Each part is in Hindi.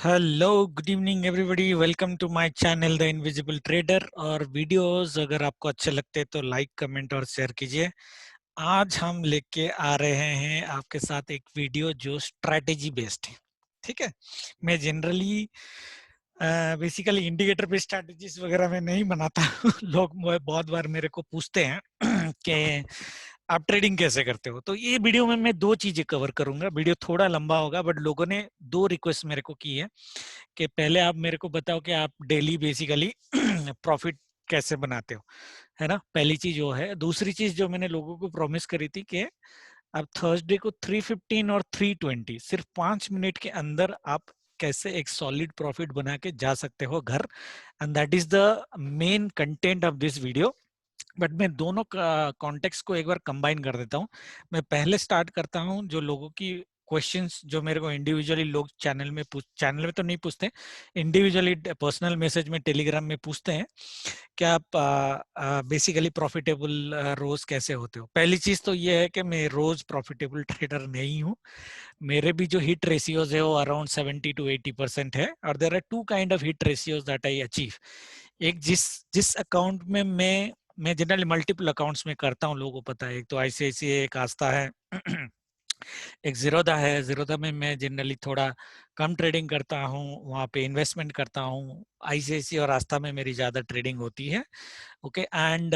Hello, good evening everybody. Welcome to my channel the invisible trader. और वीडियोस अगर आपको अच्छे लगते हैं तो लाइक, कमेंट और शेयर कीजिए। आज हम लेके आ रहे हैं आपके साथ एक वीडियो जो स्ट्रैटेजी बेस्ड है। ठीक है, मैं जनरली बेसिकली इंडिकेटर पे स्ट्रैटेजीज वगैरह में नहीं बनाता हूँ। लोग बहुत बार मेरे को पूछते हैं कि आप ट्रेडिंग कैसे करते हो। तो ये वीडियो में मैं दो चीजें कवर करूंगा। वीडियो थोड़ा लंबा होगा बट लोगों ने दो रिक्वेस्ट मेरे को की है कि पहले आप मेरे को बताओ कि आप डेली बेसिकली प्रॉफिट कैसे बनाते हो, है ना। पहली चीज वो है। दूसरी चीज जो मैंने लोगों को प्रॉमिस करी थी कि आप थर्सडे को 315 और 320 सिर्फ 5 मिनट के अंदर आप कैसे एक सॉलिड प्रॉफिट बना के जा सकते हो घर। And that is the main content of this video. But मैं दोनों कॉन्टेक्स्ट को एक बार कंबाइन कर देता हूँ। मैं पहले स्टार्ट करता हूँ जो लोगों की क्वेश्चंस जो मेरे को इंडिविजुअली लोग चैनल में तो नहीं पूछते, इंडिविजुअली पर्सनल मैसेज में टेलीग्राम में पूछते हैं कि आप बेसिकली प्रॉफिटेबल रोज कैसे होते हो। पहली चीज तो ये है कि मैं रोज प्रॉफिटेबल ट्रेडर नहीं हूँ। मेरे भी जो हिट रेशियोज है वो अराउंड 70 to 80% है। और there are two kind of hit ratios that I achieve. एक जिस जिस अकाउंट में मैं जनरली मल्टीपल अकाउंट्स में करता हूँ, लोगों को पता है। एक तो आईसीआईसीआई, एक आस्था है, एक जीरोधा है। जीरोधा में मैं जनरली थोड़ा कम ट्रेडिंग करता हूँ, वहाँ पे इन्वेस्टमेंट करता हूँ। आईसीआईसीआई और आस्था में मेरी ज्यादा ट्रेडिंग होती है। ओके, एंड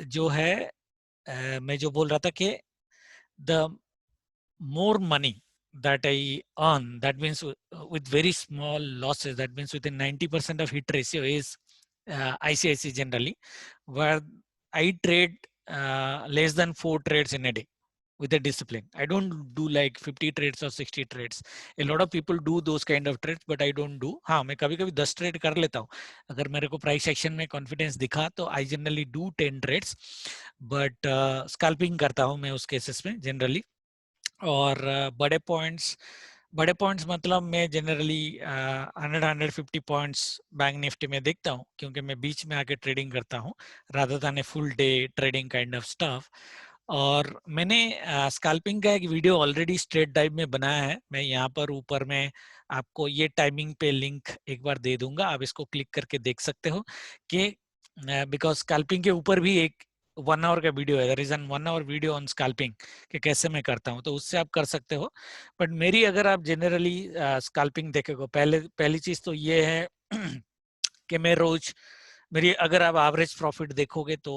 जो है मैं जो बोल रहा था कि the more money that I earn, that means with very small losses, that means within 90% of hit ratio is ICICI generally, where I trade less than 4 trades in a day with a discipline. I don't do like 50 trades or 60 trades. A lot of people do those kind of trades, but I don't do. हाँ, मैं कभी कभी 10 ट्रेड कर लेता हूँ अगर मेरे को प्राइस एक्शन में कॉन्फिडेंस दिखा तो। I generally do 10 trades, but scalping करता हूँ मैं उस केसेस में जनरली। और बड़े पॉइंट्स मतलब मैं जनरली 100-150 पॉइंट्स बैंक निफ्टी में देखता हूँ, क्योंकि मैं बीच में आके ट्रेडिंग करता हूँ rather than a full day trading kind of stuff. और मैंने स्कैल्पिंग का एक वीडियो ऑलरेडी स्ट्रेट डाइव में बनाया है। मैं यहाँ पर ऊपर में आपको ये टाइमिंग पे लिंक एक बार दे दूंगा, आप इसको क्लिक करके देख सकते हो कि बिकॉज स्कैल्पिंग के ऊपर भी एक 1 आवर का वीडियो है। There is an 1 hour video on scalping कि कैसे मैं करता हूँ, तो उससे आप कर सकते हो। बट मेरी अगर आप जनरली स्कैल्पिंग देखेगा, पहली चीज तो ये है कि मैं रोज मेरी अगर आप एवरेज प्रॉफिट देखोगे तो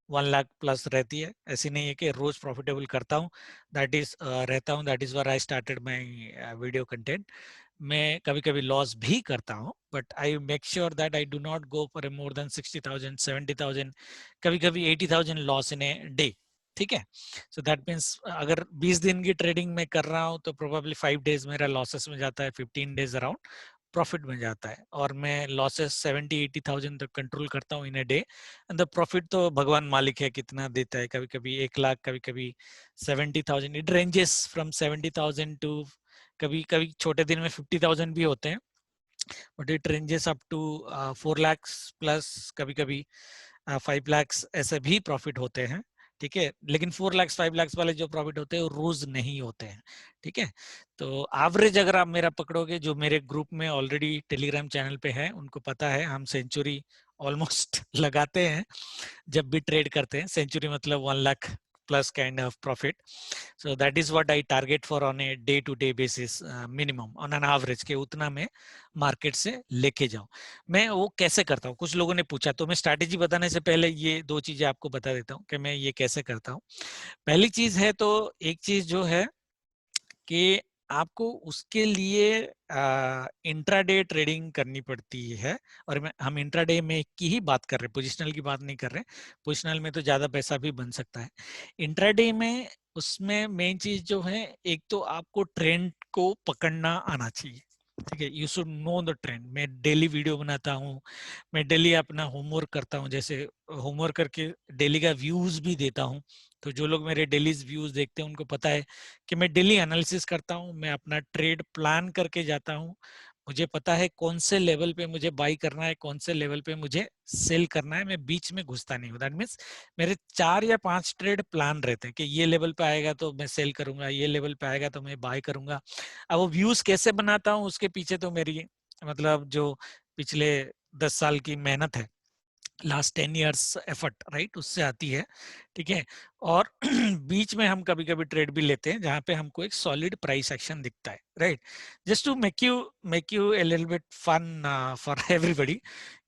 1 लाख प्लस रहती है। ऐसी नहीं है कि रोज प्रॉफिटेबल करता हूँ, दैट इज रहता हूँ। That is were I started my video content. मैं कभी कभी लॉस भी करता हूँ, but I make sure that I do not go for a more than 60,000 70,000, कभी कभी 80,000 लॉस इन ए डे। ठीक है, सो दैट मीन्स अगर 20 दिन की ट्रेडिंग में कर रहा हूँ तो प्रोबेबली 5 डेज मेरा लॉसेस में जाता है, 15 डेज अराउंड प्रॉफिट में जाता है। और मैं लॉसेस 70-80,000 तक कंट्रोल करता हूँ in a day. And the profit तो भगवान मालिक है कितना देता है, कभी कभी 1 लाख, कभी कभी 70,000। इट रेंजेस फ्रॉम 70,000 टू कभी कभी छोटे दिन में 50,000 भी होते हैं, but it ranges up to 4 lakhs plus, कभी कभी 5 lakhs ऐसे भी प्रॉफिट होते हैं। ठीक है, लेकिन 4 lakhs 5 lakhs वाले जो प्रॉफिट होते हैं वो रोज नहीं होते हैं। ठीक है, तो एवरेज अगर आप मेरा पकड़ोगे, जो मेरे ग्रुप में ऑलरेडी टेलीग्राम चैनल पे है उनको पता है, हम सेंचुरी ऑलमोस्ट लगाते हैं जब भी ट्रेड करते हैं। सेंचुरी मतलब 1 lakh plus kind of profit. So that is what I target for on a day to day basis, minimum on an average के उतना मैं मार्केट से लेके जाऊं। मैं वो कैसे करता हूँ, कुछ लोगों ने पूछा, तो मैं स्ट्रैटेजी बताने से पहले ये दो चीजें आपको बता देता हूँ कि मैं ये कैसे करता हूँ। पहली चीज है, तो एक चीज जो है कि आपको उसके लिए इंट्राडे ट्रेडिंग करनी पड़ती है। और हम इंट्राडे में की ही बात कर रहे हैं, पोजिशनल की बात नहीं कर रहे। पोजिशनल में तो ज्यादा पैसा भी बन सकता है। इंट्राडे में उसमें मेन चीज जो है, एक तो आपको ट्रेंड को पकड़ना आना चाहिए। ठीक है, you should know the trend. मैं डेली वीडियो बनाता हूँ, मैं डेली अपना होमवर्क करता हूँ, जैसे होमवर्क करके डेली का व्यूज भी देता हूँ। तो जो लोग मेरे डेली व्यूज देखते हैं उनको पता है कि मैं डेली एनालिसिस करता हूँ, मैं अपना ट्रेड प्लान करके जाता हूँ, मुझे पता है कौन से लेवल पे मुझे बाई करना है, कौन से लेवल पे मुझे सेल करना है, मैं बीच में घुसता नहीं हूँ। दैट मीन्स मेरे 4 या 5 ट्रेड प्लान रहते हैं कि ये लेवल पे आएगा तो मैं सेल करूंगा, ये लेवल पे आएगा तो मैं बाय करूंगा। अब वो व्यूज कैसे बनाता हूँ उसके पीछे तो मेरी मतलब जो पिछले 10 साल की मेहनत है, लास्ट 10 इयर्स एफर्ट, राइट, उससे आती है। ठीक है। और बीच में हम कभी कभी ट्रेड भी लेते हैं जहां पे हमको एक सॉलिड प्राइस एक्शन दिखता है, right. Just to make you a little bit fun for everybody,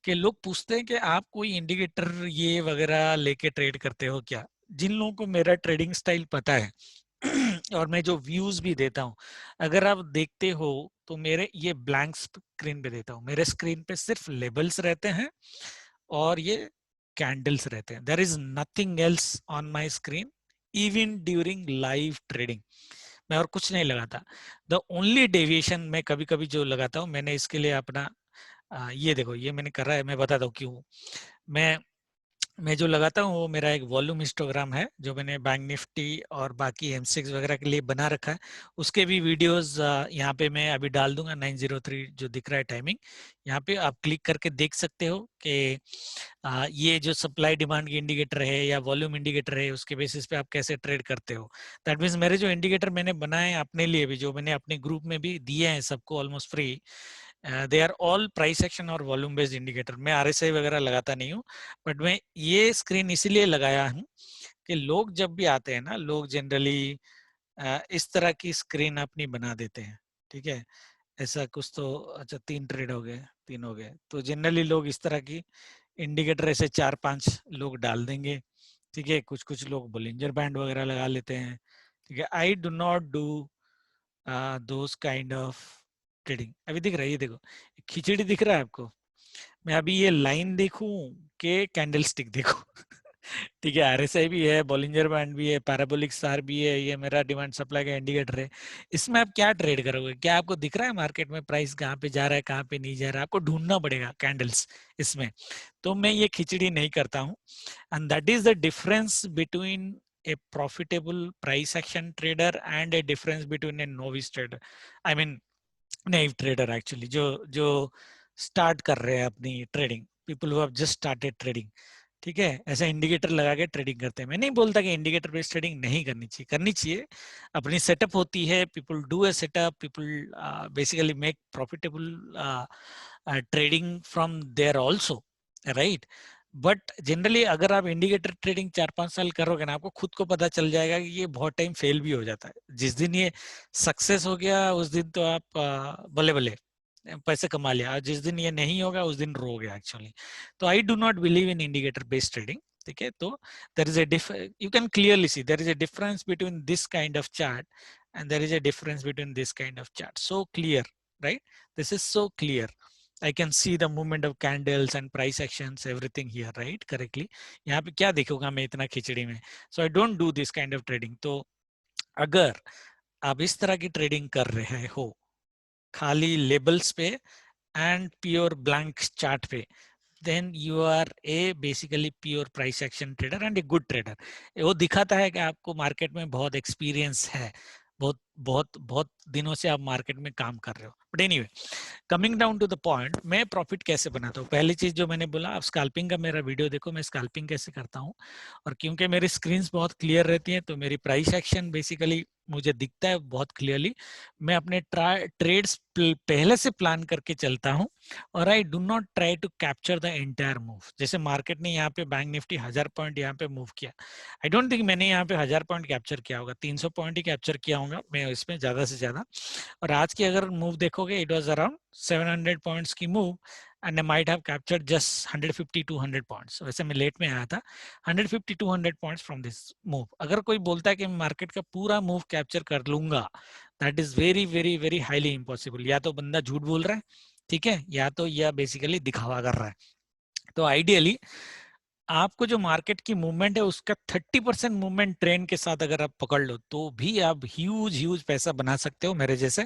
कि लोग पूछते हैं कि आप कोई इंडिकेटर ये वगैरह लेके ट्रेड करते हो क्या। जिन लोगों को मेरा ट्रेडिंग स्टाइल पता है और मैं जो व्यूज भी देता हूँ, अगर आप देखते हो तो मेरे ये ब्लैंक स्क्रीन पे देता हूँ, मेरे स्क्रीन पे सिर्फ लेबल्स रहते हैं और ये कैंडल्स रहते हैं। There is nothing else on my screen even during live trading. मैं और कुछ नहीं लगाता। द ओनली डेविएशन मैं कभी कभी जो लगाता हूँ, मैंने इसके लिए अपना ये देखो, ये मैंने करा है, मैं बताता हूँ क्यों। मैं मैं जो लगाता हूँ वो मेरा एक वॉल्यूम हिस्टोग्राम है जो मैंने बैंक निफ्टी और बाकी M6 वगैरह के लिए बना रखा है। उसके भी वीडियोस यहाँ पे मैं अभी डाल दूंगा। 903 जो दिख रहा है टाइमिंग, यहाँ पे आप क्लिक करके देख सकते हो कि ये जो सप्लाई डिमांड की इंडिकेटर है या वॉल्यूम इंडिकेटर है, उसके बेसिस पे आप कैसे ट्रेड करते हो। दैट मीन्स मेरे जो इंडिकेटर मैंने बनाए हैं अपने लिए भी, जो मैंने अपने ग्रुप में भी दिए हैं सबको almost free, they are all price action और वॉल्यूम बेस्ड इंडिकेटर। मैं RSI वगैरह लगाता नहीं हूँ, बट मैं ये स्क्रीन इसीलिए लगाया हूँ कि लोग जब भी आते हैं ना, लोग जनरली इस तरह की स्क्रीन अपनी बना देते हैं। ठीक है, ऐसा कुछ तो, अच्छा 3 ट्रेड हो गए, 3 हो गए, तो जनरली लोग इस तरह की इंडिकेटर ऐसे 4-5 लोग डाल देंगे। ठीक है, कुछ कुछ लोग बोलिंजर बैंड वगैरह लगा लेते हैं। ठीक है, आई do not do those kind of trading. अभी दिख रहा है, ये देखो खिचड़ी दिख रहा है आपको। मैं अभी ये लाइन देखूं कि कैंडल स्टिक देखूं। ठीक है, RSI भी है, बॉलिंजर बैंड भी है, पैराबोलिक स्टार भी है, ये मेरा डिमांड सप्लाई का इंडिकेटर है। इसमें आप क्या ट्रेड करोगे? क्या आपको दिख रहा है मार्केट में प्राइस कहाँ पे जा रहा है, कहाँ पे नहीं जा रहा है? आपको ढूंढना पड़ेगा कैंडल्स इसमें। तो मैं ये खिचड़ी नहीं करता हूँ, and that is the difference between a profitable price action trader and a difference between a novice trader, I mean naive trader actually, जो जो स्टार्ट कर रहे हैं अपनी trading, people who have just started trading. ठीक है, ऐसा इंडिकेटर लगा के ट्रेडिंग करते हैं। मैं नहीं बोलता कि इंडिकेटर बेस्ड ट्रेडिंग नहीं करनी चाहिए, करनी चाहिए। अपनी सेटअप होती है, people do a setup, people basically make profitable trading from there also, right. But generally अगर आप इंडिकेटर ट्रेडिंग 4-5 साल करोगे ना, आपको खुद को पता चल जाएगा कि ये बहुत टाइम फेल भी हो जाता है। जिस दिन ये सक्सेस हो गया उस दिन तो आप बल्ले बल्ले पैसे कमा लिया, और जिस दिन ये नहीं होगा उस दिन रो गया एक्चुअली। तो I do not believe in indicator based trading. ठीक है, तो there is a you can clearly see there is a difference between this kind of chart and there is a difference between this kind of chart, so clear, right. This is so clear. I can see the movement of candles and price actions, everything here, right, correctly. यहाँ पे क्या देखूंगा मैं इतना खिचड़ी में? So I don't do this kind of trading. तो अगर आप इस तरह की ट्रेडिंग कर रहे हो खाली लेबल्स पे एंड प्योर ब्लैंक चार्ट पे, then you are a basically pure price action trader and a good trader. वो दिखाता है कि आपको मार्केट में बहुत एक्सपीरियंस है, बहुत बहुत बहुत दिनों से आप मार्केट में काम कर रहे हो। But anyway, coming down to the point, मैं प्रॉफिट कैसे बनाता हूँ? पहली चीज जो मैंने बोला, आप स्कैल्पिंग का मेरा वीडियो देखो, मैं स्कैल्पिंग कैसे करता हूँ। और क्योंकि मेरी स्क्रीन्स बहुत क्लियर रहती हैं तो मेरी प्राइस एक्शन बेसिकली मुझे दिखता है बहुत क्लियरली। मैं अपने ट्रेड्स पहले से प्लान करके चलता हूँ, और I do not try to capture the entire move. जैसे मार्केट ने यहाँ पे बैंक निफ्टी 1000 पॉइंट यहाँ पे मूव किया, आई डोंट थिंक मैंने यहाँ पे 1000 पॉइंट कैप्चर किया होगा, 300 पॉइंट ही कैप्चर किया होगा मैं इसमें ज्यादा से ज्यादा। और आज की अगर मूव देखोगे, इट वाज अराउंड 700 पॉइंट्स की move, and I might have captured just 150-200 points. वैसे मैं लेट में आया था। 150-200 पॉइंट्स फ्रॉम दिस मूव। अगर कोई बोलता है कि मैं मार्केट का पूरा मूव कैप्चर कर लूंगा, that is very very very highly impossible. या तो बंदा झूठ बोल रहा है, ठीक है, या तो यह बेसिकली दिखावा कर रहा है। तो आइडियली आपको जो मार्केट की मूवमेंट है उसका 30% मूवमेंट ट्रेंड के साथ अगर आप पकड़ लो तो भी आप ह्यूज ह्यूज पैसा बना सकते हो मेरे जैसे।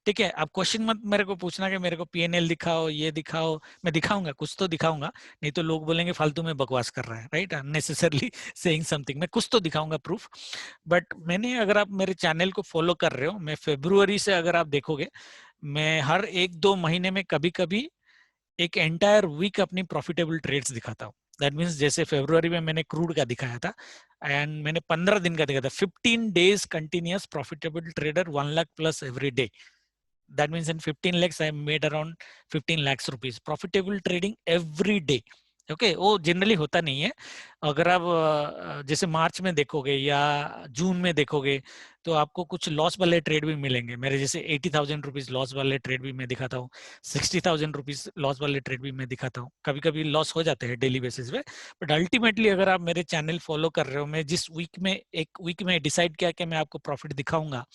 ठीक है, आप क्वेश्चन मत मेरे को पूछना कि मेरे को PNL दिखाओ, ये दिखाओ। मैं दिखाऊंगा, कुछ तो दिखाऊंगा, नहीं तो लोग बोलेंगे फालतू में बकवास कर रहा है, राइट, अननेसेसरली सेइंग समथिंग। मैं कुछ तो दिखाऊंगा प्रूफ। बट मैंने, अगर आप मेरे चैनल को फॉलो कर रहे हो, मैं फरवरी से अगर आप देखोगे, मैं हर 1-2 महीने में कभी कभी एक एंटायर वीक अपनी प्रॉफिटेबल ट्रेड्स दिखाता हूँ। दैट मीन्स जैसे फरवरी में मैंने क्रूड का दिखाया था एंड मैंने 15 दिन का दिखाया था, 15 days continuous profitable trader 1 lakh plus every day. That means in 15 lakhs I made around 15 lakhs rupees profitable trading every day. Okay वो जनरली होता नहीं है। अगर आप जैसे मार्च में देखोगे या जून में देखोगे तो आपको कुछ लॉस वाले ट्रेड भी मिलेंगे। मेरे जैसे 80,000 रुपीज लॉस वाले ट्रेड भी मैं दिखाता हूँ, 60,000 रुपीज लॉस वाले ट्रेड भी मैं दिखाता हूँ। कभी कभी लॉस हो जाते हैं डेली बेसिस पे, बट अल्टीमेटली अगर आप मेरे चैनल फॉलो कर रहे हो, मैं जिस वीक में एक वीक में डिसाइड किया कि मैं आपको प्रॉफिट दिखाऊंगा।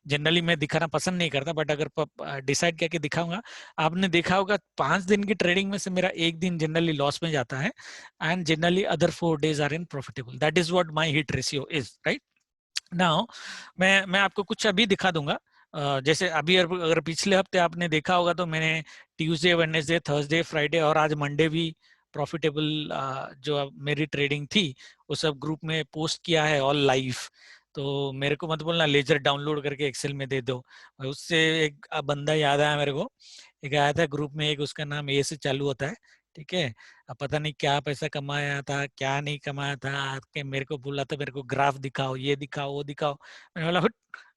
जनरली मैं दिखाना पसंद नहीं करता, बट अगर डिसाइड करके दिखाऊंगा, आपने देखा होगा 5 दिन की ट्रेडिंग में से मेरा एक दिन जनरली लॉस में जाता है and generally other 4 days are in profitable. That is what my hit ratio is, right now. मैं आपको कुछ अभी दिखा दूंगा। जैसे अभी अगर पिछले हफ्ते आपने देखा होगा तो मैंने ट्यूसडे, वेडनेसडे, थर्सडे, फ्राइडे और आज मंडे भी प्रॉफिटेबल जो मेरी ट्रेडिंग थी वो सब ग्रुप में पोस्ट किया है ऑल लाइव। तो मेरे को मत बोलना लेजर डाउनलोड करके एक्सेल में दे दो। उससे एक बंदा याद आया मेरे को, एक आया था ग्रुप में, एक उसका नाम ए से चालू होता है, ठीक है। अब पता नहीं क्या पैसा कमाया था क्या नहीं कमाया था, आके मेरे को बोला था मेरे को ग्राफ दिखाओ, ये दिखाओ, वो दिखाओ। मैंने बोला हट,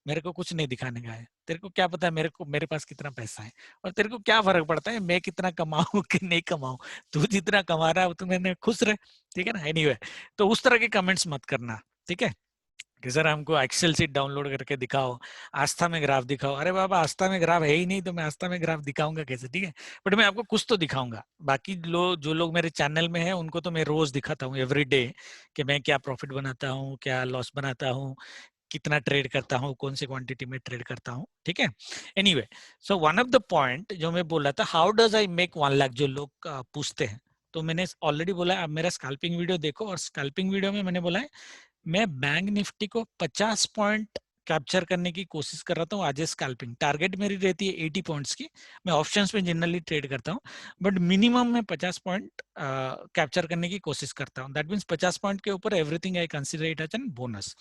मेरे को कुछ नहीं दिखाने का है। तेरे को क्या पता है मेरे पास कितना पैसा है, और तेरे को क्या फर्क पड़ता है मैं कितना कमाऊं कि नहीं कमाऊं। तू जितना कमा रहा है तो मैंने खुश रहे, ठीक है ना। एनीवे, तो उस तरह के कमेंट्स मत करना, ठीक है, कि सर हमको एक्सेल सीट डाउनलोड करके दिखाओ, आस्था में ग्राफ दिखाओ। अरे बाबा, आस्था में ग्राफ है ही नहीं तो मैं आस्था में ग्राफ दिखाऊंगा कैसे, ठीक है। बट मैं आपको कुछ तो दिखाऊंगा। बाकी जो लोग मेरे चैनल में हैं उनको तो मैं रोज दिखाता हूँ एवरी डे कि मैं क्या प्रॉफिट बनाता हूँ, क्या लॉस बनाता हूँ, कितना ट्रेड करता हूँ, कौन सी क्वांटिटी में ट्रेड करता हूँ, ठीक है। Anyway, so one of the point जो मैं बोल रहा था, how does I make 1 lakh, जो लोग पूछते हैं। तो मैंने ऑलरेडी बोला, आप मेरा स्कैल्पिंग वीडियो देखो, और स्कैल्पिंग वीडियो में मैंने बोला है मैं बैंक निफ्टी को 50 पॉइंट कैप्चर करने की कोशिश कर रहा हूँ आज स्कैल्पिंग। टारगेट मेरी रहती है 80 पॉइंट्स की। मैं ऑप्शंस में जनरली ट्रेड करता हूँ, बट मिनिमम में 50 पॉइंट कैप्चर करने की कोशिश करता हूँ। दैट मीन्स 50 पॉइंट के ऊपर everything I consider it as an bonus.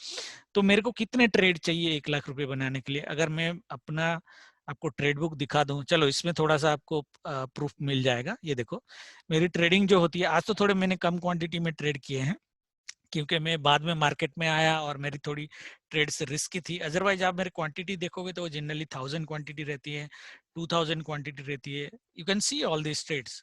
तो मेरे को कितने ट्रेड चाहिए 1 लाख रुपए बनाने के लिए? अगर मैं अपना आपको ट्रेड बुक दिखा दूं, चलो इसमें थोड़ा सा आपको प्रूफ मिल जाएगा। ये देखो मेरी ट्रेडिंग जो होती है, आज तो थोड़े मैंने कम क्वांटिटी में ट्रेड किए हैं क्योंकि मैं बाद में मार्केट में आया और मेरी थोड़ी ट्रेड से रिस्की थी। अदरवाइज आप मेरी क्वांटिटी देखोगे तो जनरली 1000 क्वांटिटी रहती है, 2000 क्वांटिटी रहती है। You can see all this trades,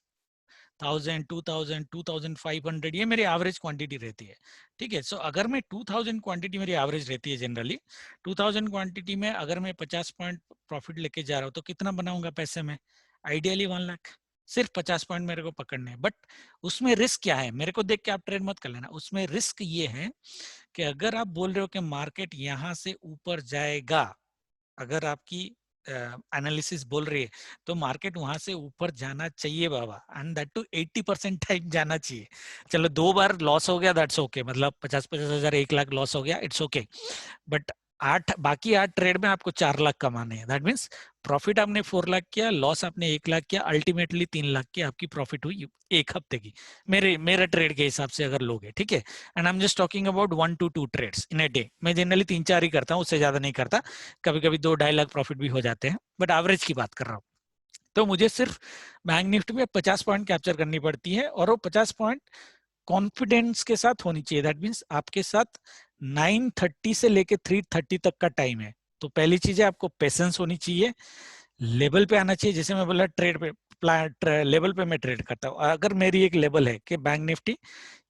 1000, 2000, 2500, ये मेरी एवरेज क्वांटिटी रहती है, ठीक है। सो अगर मैं 2000 क्वांटिटी मेरी एवरेज रहती है जनरली, 2000 क्वांटिटी में अगर मैं 50 पॉइंट प्रॉफिट लेके जा रहा हूँ तो कितना बनाऊंगा पैसे में? आइडियली 1 लाख। सिर्फ 50 पॉइंट मेरे को पकड़ने हैं। बट उसमें रिस्क क्या है, मेरे को देख के आप ट्रेड मत कर लेना। उसमें रिस्क ये है कि अगर आप बोल रहे हो कि मार्केट यहाँ से ऊपर जाएगा, अगर आपकी एनालिसिस बोल रही है तो मार्केट वहां से ऊपर जाना चाहिए बाबा, एंड दैट टू 80% टाइम जाना चाहिए। चलो 2 बार लॉस हो गया, दैट्स ओके, मतलब 50-50 हजार 1 लाख लॉस हो गया, इट्स ओके। बट बाकी 8 ट्रेड में आपको 4 लाख कमाने हैं। दैट मीन्स प्रॉफिट आपने 4 लाख किया, लॉस आपने 1 लाख किया, अल्टीमेटली 3 लाख की आपकी प्रॉफिट हुई एक हफ्ते की, मेरा ट्रेड के हिसाब से अगर लोगे, ठीक है। And I am just talking about 1 to 2 trades in a day. मैं जनरली 3-4 ही करता हूँ, उससे ज्यादा नहीं करता। कभी कभी 2-2.5 लाख प्रॉफिट भी हो जाते हैं, बट एवरेज की बात कर रहा हूँ। तो मुझे सिर्फ बैंक निफ्टी में 50 पॉइंट कैप्चर करनी पड़ती है, और वो 50 पॉइंट कॉन्फिडेंस के साथ होनी चाहिए। दैट मीन्स आपके साथ 9:30 से लेके 3:30 तक का टाइम है। तो पहली चीज है आपको पेशेंस होनी चाहिए, लेवल पे आना चाहिए। जैसे मैं बोला ट्रेड पे लेवल पे मैं ट्रेड करता हूँ। अगर मेरी एक लेवल है कि बैंक निफ्टी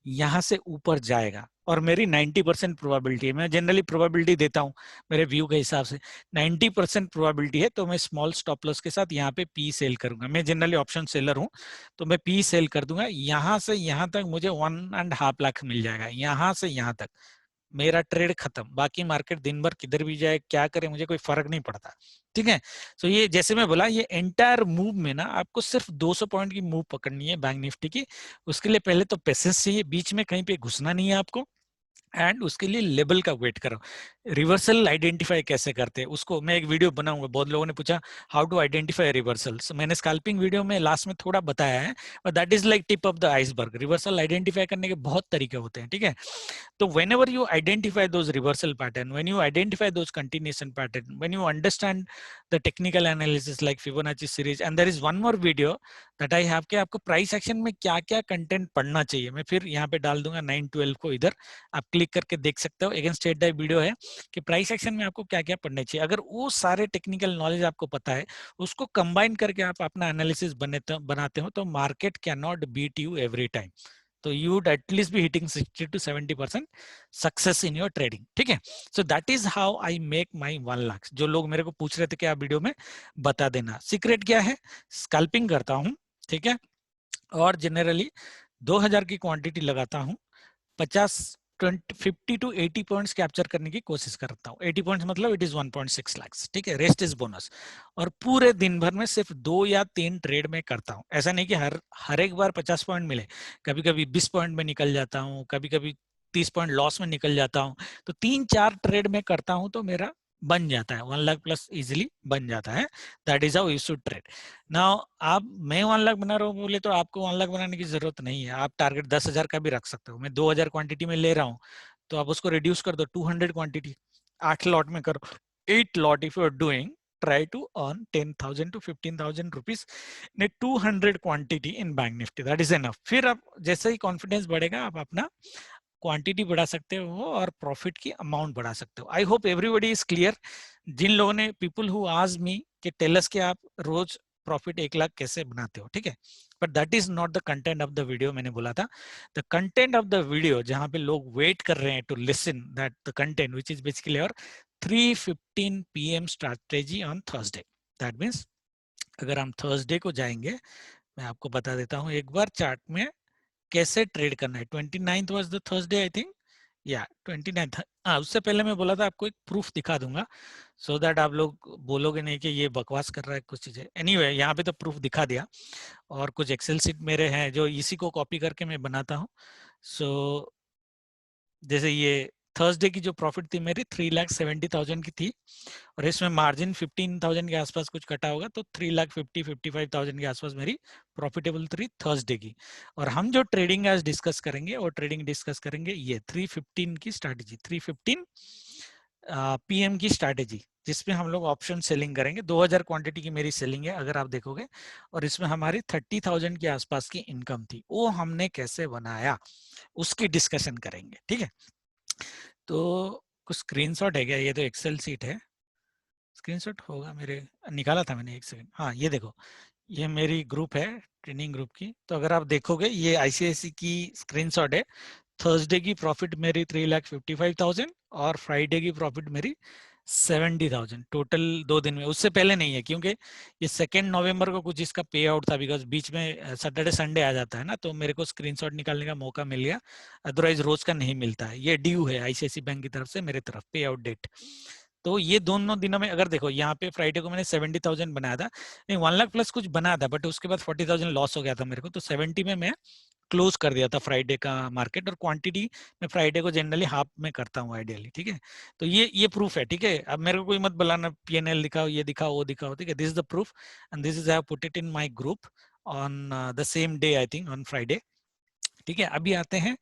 यहाँ से ऊपर जाएगा और मेरी 90% प्रोबेबिलिटी है, मैं जनरली प्रोबेबिलिटी देता हूँ मेरे व्यू के हिसाब से, 90% प्रोबेबिलिटी है, तो मैं स्मॉल स्टॉप लॉस के साथ यहाँ पे पी सेल करूंगा। मैं जनरली ऑप्शन सेलर हूँ, तो मैं पी सेल कर दूंगा। यहाँ से यहाँ तक मुझे 1.5 लाख मिल जाएगा, यहाँ से यहाँ तक मेरा ट्रेड खत्म। बाकी मार्केट दिन भर किधर भी जाए क्या करे मुझे कोई फर्क नहीं पड़ता, ठीक है। सो ये जैसे मैं बोला, ये एंटायर मूव में ना आपको सिर्फ 200 पॉइंट की मूव पकड़नी है बैंक निफ्टी की। उसके लिए पहले तो पेशेंस चाहिए, बीच में कहीं पे घुसना नहीं है आपको। एंड उसके लिए लेबल का वेट करो। रिवर्सल आइडेंटिफाई कैसे करते हैं उसको मैं एक वीडियो बनाऊंगा। बहुत लोगों ने पूछा हाउ टू आइडेंटिफाई रिवर्सल्स, मैंने स्कैल्पिंग वीडियो में लास्ट में थोड़ा बताया है, but that is like tip of the iceberg. Reversal identify करने के बहुत तरीके होते हैं, ठीक है। So whenever you identify those reversal pattern, when you identify those continuation pattern, when you understand the technical analysis like Fibonacci series, and there is one more video that I have कि आपको प्राइस एक्शन में क्या क्या कंटेंट पढ़ना चाहिए, मैं फिर यहाँ पे डाल दूंगा 9-12 को, इधर आप क्लिक करके देख सकते हो। अगेन स्टेट डाइव वीडियो है कि प्राइस एक्शन में आपको क्या क्या पढ़ना चाहिए। अगर वो सारे टेक्निकल नॉलेज आपको पता है, उसको कंबाइन करके आप अपना एनालिसिस बनाते हो, तो market can not beat you every time. तो you would at least be hitting 60 to 70% success in your trading, ठीक है। So that is how I make my 1 lakh. जो लोग मेरे को पूछ रहे थे कि आप वीडियो में बता देना, सीक्रेट क्या है, स्कैल्पिंग करता हूं, ठीक है, और जनरली 2000 की क्वांटिटी लगाता हूं, 50 टू 80 पॉइंट्स कैप्चर करने की कोशिश करता हूँ। 80 पॉइंट्स मतलब इट इज 1.6 लाख, ठीक है, रेस्ट इज बोनस। और पूरे दिन भर में सिर्फ 2 या 3 ट्रेड में करता हूँ। ऐसा नहीं कि हर एक बार 50 पॉइंट मिले, कभी कभी 20 पॉइंट में निकल जाता हूँ, कभी कभी 30 पॉइंट लॉस में निकल जाता हूँ। तो 3-4 ट्रेड में करता हूँ तो मेरा बन जाता है 1 लाख प्लस, इजिली बन जाता है। That is how you should trade. Now आप, मैं 1 लाख बना रहा हूँ बोले तो आपको 1 लाख बनाने की जरूरत नहीं है। आप टारगेट 10,000 का भी रख सकते हो। मैं 2000 क्वांटिटी में ले रहा हूँ, तो आप उसको रिड्यूस कर दो 200 क्वांटिटी, 8 लॉट में करो, 8 lot if you are doing, try to earn 10,000 to 15,000 rupees in a 200 quantity in Bank Nifty. That is enough. फिर आप जैसे ही कॉन्फिडेंस बढ़ेगा, आप अपना क्वांटिटी बढ़ा सकते हो और प्रॉफिट की अमाउंट बढ़ा सकते हो। I hope everybody is clear. जिन लोगों ने, पीपल हु आस्क मी कि टेल अस कि आप रोज प्रॉफिट 1 लाख कैसे बनाते हो, ठीक है, but that is not the content of the video. मैंने बोला था the content of the video, जहां पे लोग वेट कर रहे हैं to listen that the content which is basically और 3:15 PM strategy on Thursday. That means अगर हम थर्सडे को जाएंगे, मैं आपको बता देता हूँ एक बार चार्ट में कैसे ट्रेड करना है। 29th was the Thursday I think, या 29th। हाँ, उससे पहले मैं बोला था आपको एक प्रूफ दिखा दूंगा, सो दैट आप लोग बोलोगे नहीं कि ये बकवास कर रहा है कुछ चीजें। एनीवे, यहाँ पे तो प्रूफ दिखा दिया, और कुछ एक्सेल सीट मेरे हैं जो इसी को कॉपी करके मैं बनाता हूँ। सो जैसे ये थर्सडे की जो प्रॉफिट थी मेरी 3,70,000 की थी, और इसमें मार्जिन 15,000 के आसपास कुछ कटा होगा, तो 3,55,000 के आसपास मेरी प्रॉफिटेबल थी थर्सडे की। और हम जो ट्रेडिंग आज डिस्कस करेंगे, और ट्रेडिंग डिस्कस करेंगे ये 3:15 की स्ट्रैटेजी, 3:15 PM की स्ट्रैटेजी, जिसमें हम लोग ऑप्शन सेलिंग करेंगे। 2000 क्वांटिटी की मेरी सेलिंग है अगर आप देखोगे, और इसमें हमारी 30,000 के आसपास की इनकम थी। वो हमने कैसे बनाया उसकी डिस्कशन करेंगे, ठीक है। तो कुछ स्क्रीनशॉट है क्या? ये तो एक्सेल सीट है, स्क्रीनशॉट होगा मेरे, निकाला था मैंने, एक सेकंड। हाँ, ये देखो, ये मेरी ग्रुप है, ट्रेनिंग ग्रुप की। तो अगर आप देखोगे, ये आईसीआईसी की स्क्रीनशॉट है। थर्सडे की प्रॉफिट मेरी 3,55,000 और फ्राइडे की प्रॉफिट मेरी 70,000 टोटल 2 दिन में। उससे पहले नहीं है, क्योंकि ये 2 नवंबर को कुछ इसका पे आउट था, बिकॉज बीच में सैटरडे संडे आ जाता है ना, तो मेरे को स्क्रीनशॉट निकालने का मौका मिल गया। अदरवाइज रोज का नहीं मिलता है। ये ड्यू है आईसीआईसी बैंक की तरफ से मेरे तरफ, पे आउट डेट। तो ये दोनों दिनों में अगर देखो, यहाँ पे फ्राइडे को मैंने 70,000 बनाया था, नहीं 1 लाख प्लस कुछ बनाया था, बट उसके बाद 40,000 लॉस हो गया था मेरे को, तो 70 में मैं क्लोज कर दिया था फ्राइडे का मार्केट। और क्वांटिटी मैं फ्राइडे को जनरली हाफ में करता हूँ आइडियली, ठीक है। तो ये प्रूफ है, ठीक है। अब मेरे को कोई मत बुलाना पीएनएल दिखाओ, ये दिखाओ, वो दिखाओ, ठीक है। This is the proof, and this is I have put it in my group on the same day, I think on Friday, ठीक है। अभी आते हैं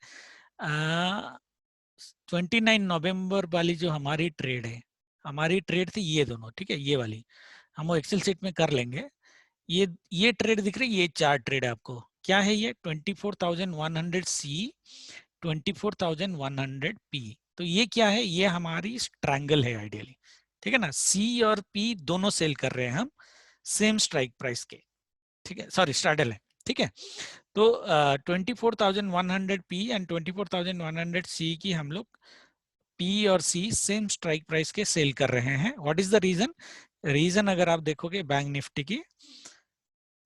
29 नवंबर वाली जो हमारी ट्रेड है, हमारी ट्रेड थी ये दोनों, ठीक है, ये वाली हम वो एक्सेल सीट में कर लेंगे। ये ट्रेड दिख रही है, ये 4 ट्रेड है आपको। क्या है ये? 24,100 सी, 24,100 पी। तो ये क्या है? ये हमारी स्ट्रैंगल है आइडियली, ठीक है ना। सी और पी दोनों सेल कर रहे हैं हम सेम स्ट्राइक प्राइस के, ठीक है, सॉरी स्ट्रैडल है, ठीक है। तो 24,100 पी एंड 24,100 सी की हम लोग पी और सी सेम स्ट्राइक प्राइस के सेल कर रहे हैं। What is the reason? Reason अगर आप देखोगे बैंक निफ्टी की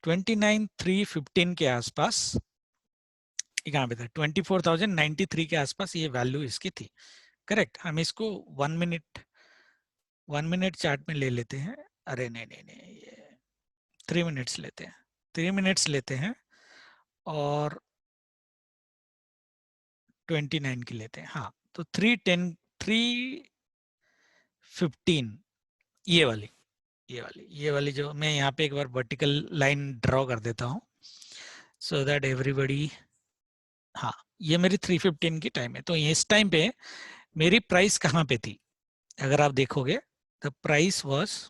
29,315 के आसपास, यहाँ पे था 24,093 के आसपास ये वैल्यू इसकी थी, करेक्ट। हम इसको 1 मिनट चार्ट में ले लेते हैं। अरे नहीं नहीं नहीं, ये 3 मिनट्स लेते हैं, 3 मिनट्स लेते हैं, और 29 की लेते हैं। हाँ, तो 310 315 ये वाली जो मैं यहाँ पे एक बार वर्टिकल लाइन ड्रॉ कर देता हूँ सो दैट एवरीबॉडी, हाँ ये मेरी 315 की टाइम है। तो इस टाइम पे मेरी प्राइस कहाँ पे थी, अगर आप देखोगे द प्राइस वाज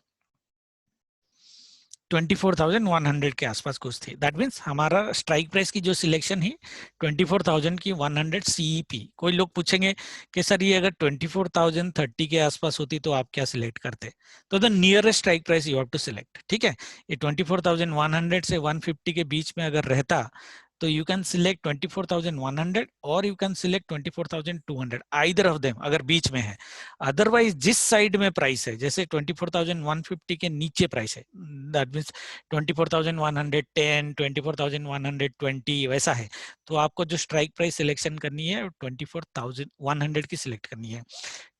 24,100 के आसपास कुछ थी। दैट मीन्स हमारा स्ट्राइक प्राइस की जो सिलेक्शन है 24,000 की 100 सीईपी। कोई लोग पूछेंगे कि सर ये अगर 24,030 के आसपास होती तो आप क्या सिलेक्ट करते, तो the nearest strike price you have to select. ठीक है, ये 24,100 से 150 के बीच में अगर रहता तो you can select 24,100 और you can select 24,200, either of them अगर बीच में है। अदरवाइज जिस साइड में प्राइस है, जैसे 24,150 के नीचे प्राइस है, दैट मीन्स 24,110, 24,120 वैसा है, तो आपको जो स्ट्राइक प्राइस सिलेक्शन करनी है 24,100 की सिलेक्ट करनी है।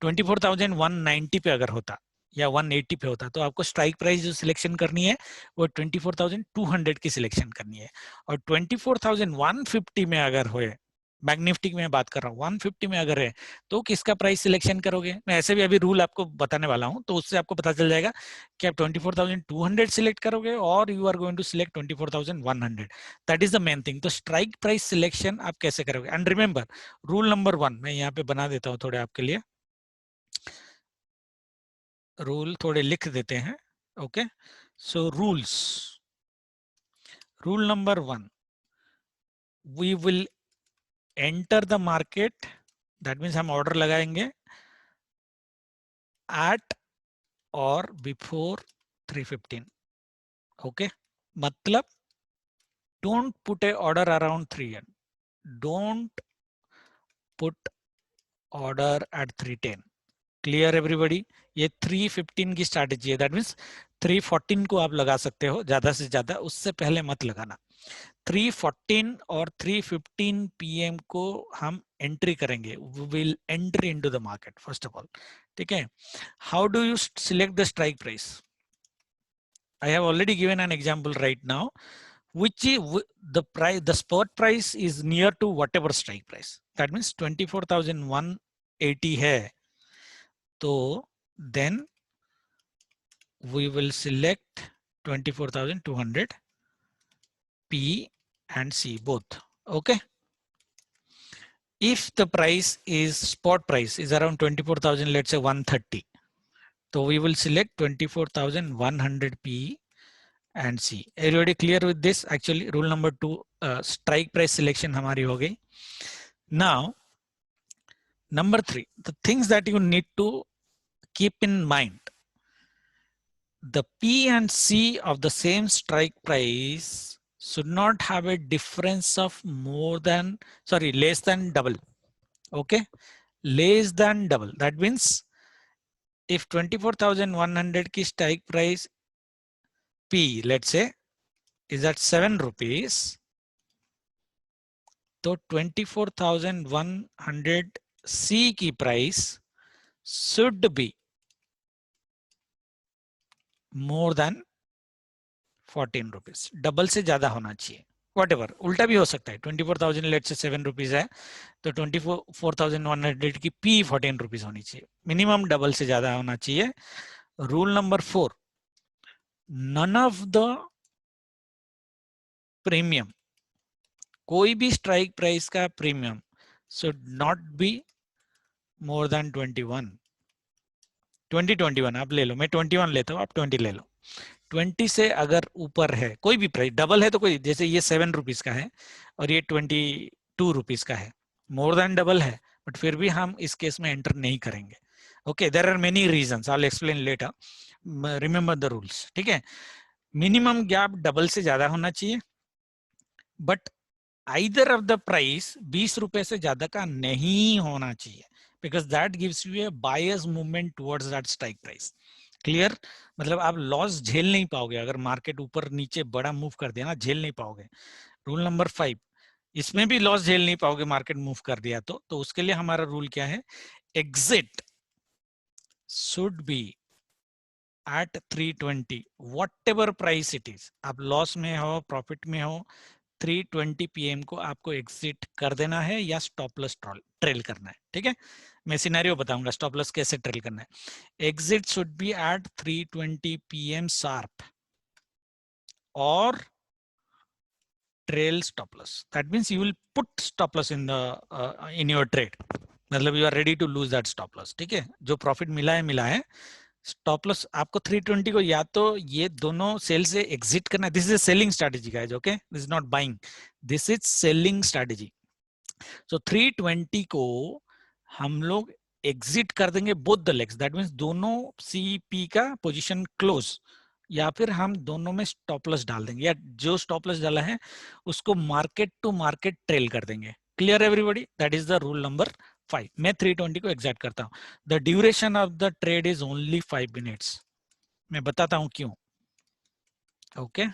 24,190 पे अगर होता या 180 पे होता तो आपको स्ट्राइक प्राइस जो सिलेक्शन करनी है वो 24,200 की सिलेक्शन करनी है। और 24,150 में अगर होए, बैंक निफ्टी में बात कर रहा हूँ, 150 में अगर है तो किसका प्राइस सिलेक्शन करोगे। मैं ऐसे भी अभी रूल आपको बताने वाला हूँ, तो उससे आपको पता चल जाएगा कि आप 24,200 सिलेक्ट करोगे और you are going to select 24,100। That is the main thing. तो स्ट्राइक प्राइस सिलेक्शन आप कैसे करोगे। एंड रिमेंबर रूल नंबर 1 मैं यहाँ पे बना देता हूँ थोड़े आपके लिए, रूल थोड़े लिख देते हैं। Okay, so rule number 1, we will enter the market, that means हम ऑर्डर लगाएंगे एट और बिफोर 315। ओके, मतलब don't put a order around 300, don't put order at 310। Clear everybody, ये 315 की स्ट्रैटेजी है। दैट मीन्स 314 को आप लगा सकते हो ज्यादा से ज्यादा, उससे पहले मत लगाना। 314 और 315 पीएम को हम एंट्री करेंगे, we will enter into the market first of all। ठीक है, how do you select the strike price? I have already given an example right now, which is the price, the spot price is near to whatever strike price, that means 24,180 है, तो then we will select 24,200 P and C both. Okay, if the price is spot price is around 24,000, let's say 130, so we will select 24,100 P and C. Everybody clear with this? Actually rule number 2 strike price selection हमारी हो गई। Now number 3, the things that you need to keep in mind, the P and C of the same strike price should not have a difference of less than double. Okay, less than double. That means if 24,100 की strike price P, let's say, is at 7 rupees, तो 24,100 C की price should be more than 14 rupees. Double से ज्यादा होना चाहिए। Whatever, उल्टा भी हो सकता है। 24,000 लेट से 7 रुपीज है तो 24,100 की P 14 रुपीज होनी चाहिए। मिनिमम डबल से ज्यादा होना चाहिए। Rule number 4, none of the premium, कोई भी स्ट्राइक प्राइस का premium should not be more than 21 आप ले लो, मैं 21 लेता हूँ, आप 20 ले लो। 20 से अगर ऊपर है कोई भी प्राइस, डबल है तो कोई, जैसे ये 7 रुपीज का है और ये 22 रुपीज का है, मोर देन डबल है, बट फिर भी हम इस केस में एंटर नहीं करेंगे। Okay, there are many reasons, I will explain later, remember the rules. ठीक है, मिनिमम गैप डबल से ज्यादा होना चाहिए, but either of the price 20 रुपए से ज्यादा का नहीं होना चाहिए, because that gives you a bias movement towards that strike price. Clear, मतलब आप लॉस झेल नहीं पाओगे अगर मार्केट ऊपर नीचे बड़ा मूव कर दिया ना, झेल नहीं पाओगे। रूल नंबर 5, इसमें भी लॉस झेल नहीं पाओगे मार्केट मूव कर दिया तो उसके लिए हमारा रूल क्या है, exit should be at 320 whatever price it is. आप लॉस में हो प्रॉफिट में हो, 320 पीएम को आपको एग्जिट कर देना है या स्टॉप लॉस ट्रेल करना है। ठीक है, मैं सिनेरियो बताऊंगा स्टॉप लॉस कैसे ट्रेल करना है। Exit should be at 3:20 PM sharp और trail stop loss. That means you will put stop loss in the in your trade. मतलब you are ready to lose that stop loss. ठीक है, जो प्रॉफिट मिला है स्टॉप लॉस आपको 320 को या तो ये दोनों सेल से एग्जिट करना है। This is selling strategy guys, okay, this is not buying, this is selling strategy. So 320 को हम लोग एग्जिट कर देंगे both the legs, that means दोनों सीपी का पोजीशन क्लोज, या फिर हम दोनों में स्टॉप लॉस डाल देंगे, या जो स्टॉप लॉस डाला है उसको मार्केट टू मार्केट ट्रेल कर देंगे। Clear everybody? That is the rule number 5। मैं 320 को एग्जैक्ट करता हूं। The duration of the trade is only 5 minutes. मैं बताता हूं क्यों। Okay,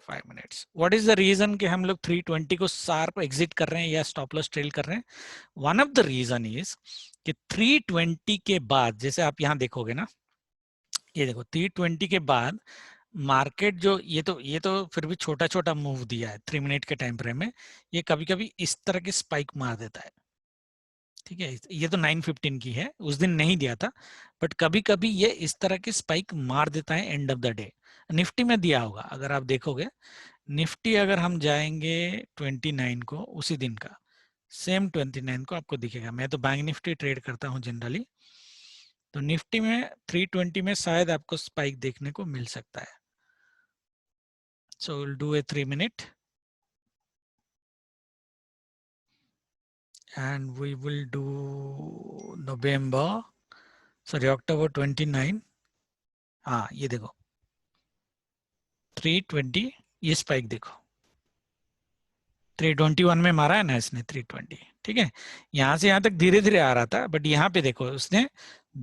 5 minutes. What is the reason कि हम लोग 320 को शार्प एग्जिट कर रहे हैं या स्टॉप लॉस ट्रेल कर रहे हैं? One of the reason is कि 320 के बाद, जैसे आप यहां देखोगे ना, ये देखो 320 के बाद मार्केट जो ये तो फिर भी छोटा छोटा मूव दिया है 3 मिनट के टाइम फ्रेम में, ये कभी कभी इस तरह की स्पाइक मार देता है। ठीक है, ये तो 9:15 की है, उस दिन नहीं दिया था, बट कभी कभी ये इस तरह की स्पाइक मार देता है end of the day. Nifty में दिया होगा, अगर आप देखोगे निफ्टी, अगर हम जाएंगे 29 को, उसी दिन का सेम 29 को आपको दिखेगा। मैं तो बैंक निफ्टी ट्रेड करता हूं जनरली, तो निफ्टी में 320 में शायद आपको स्पाइक देखने को मिल सकता है। So will do a 3 minute and we will do October 29। हाँ, ये देखो 320, ये स्पाइक देखो 321 में मारा है ना इसने 320। ठीक है, यहां से यहां तक धीरे धीरे आ रहा था, बट यहाँ पे देखो उसने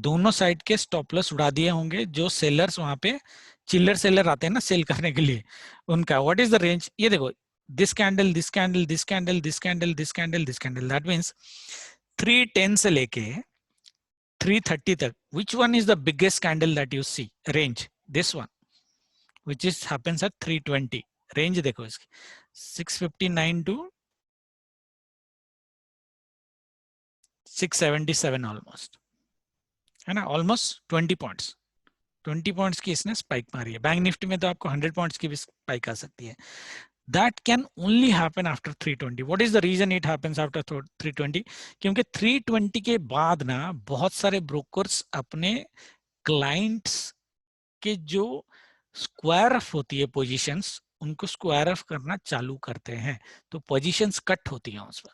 दोनों साइड के स्टॉप लॉस उड़ा दिए होंगे। जो सेलर्स वहां पे चिल्लर सेलर आते हैं ना सेल करने के लिए, उनका व्हाट इज द रेंज, ये देखो this candle, this candle, this candle, this candle, this candle, this candle, that means 310 से लेके 330 तक, which one is the biggest candle that you see range? This one, which is happens at 320। Range देखो इसकी 659 to 677 ऑलमोस्ट, है ना, ऑलमोस्ट 20 पॉइंट्स। 20 पॉइंट्स की इसने स्पाइक मारी है। बैंक निफ्टी में तो आपको 100 पॉइंट्स की भी स्पाइक आ सकती है। That can only happen after 320। What is the reason it happens after 320? क्योंकि 320 के बाद ना बहुत सारे ब्रोकर्स अपने क्लाइंट्स के जो स्क्वायर ऑफ होती है पोजीशंस, उनको स्क्वायर ऑफ करना चालू करते हैं, तो पोजीशंस कट होती हैं उस पर।